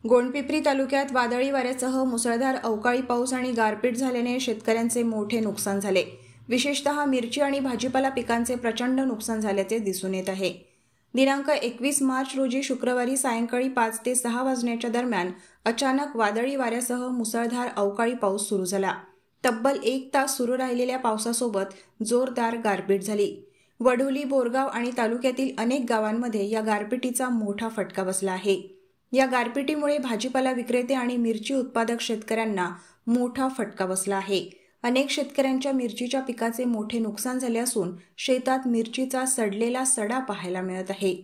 गोंडपिंपरी तालुक्यात वादळी वाऱ्यासह मुसळधार अवकाळी पाऊस आणि गारपीट झाल्याने शेतकऱ्यांचे मोठे नुकसान झाले। विशेषतः मिरची आणि भाजीपाला पिकांचे प्रचंड नुकसान झाल्याचे दिसून येत आहे। दिनांक 21 मार्च रोजी शुक्रवारी सायंकाळी 5 ते 6 वाजण्याच्या दरम्यान अचानक वादळी वाऱ्यासह मुसळधार अवकाळी पाऊस सुरू झाला। तब्बल 1 तास सुरू राहिलेल्या पावसासोबत जोरदार गारपीट झाली। वडोली, बोरगाव आणि तालुक्यातील अनेक गावांमध्ये या गारपिटीचा मोठा फटका बसला आहे। या गारपिटीमुळे भाजीपाला विक्रेते आणि मिरची उत्पादक शेतकऱ्यांना मोठा फटका बसला आहे। अनेक शेतकऱ्यांच्या मिरचीच्या पिकाचे मोठे नुकसान झाले असून शेतात मिरचीचा सडलेला सडा पाहायला मिळत आहे।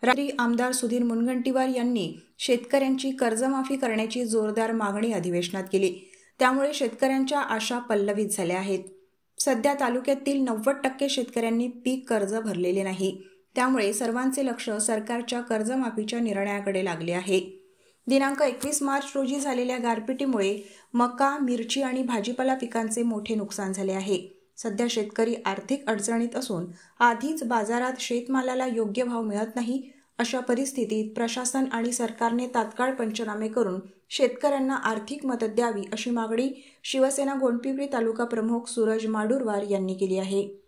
रात्री आमदार सुधीर मुनगंटीवार यांनी शेतकऱ्यांची कर्जमाफी करण्याची जोरदार मागणी अधिवेशनात केली। त्यामुळे शेतकऱ्यांच्या आशा पल्लवित झाल्या आहेत। सध्या तालुक्यातील 90% शेतकऱ्यांनी पीक कर्ज भरलेले नाही। त्यामुळे सर्वांचे लक्ष सरकारच्या कर्जमाफीच्या निर्णयाकडे लागले आहे। दिनांक 21 मार्च रोजी झालेल्या गारपिटीमुळे मका, मिरची आणि भाजीपाला पिकांचे मोठे नुकसान झाले आहे। सध्या शेतकरी आर्थिक अडचणीत असून आधीच बाजारात शेतमालाला योग्य भाव मिळत नाही। अशा परिस्थितीत प्रशासन आणि सरकारने तात्काळ पंचनामे करून शेतकऱ्यांना आर्थिक मदत द्यावी अशी मागणी शिवसेना गोंडपिंपरी तालुका प्रमुख सूरज माडुरवार यांनी केली आहे।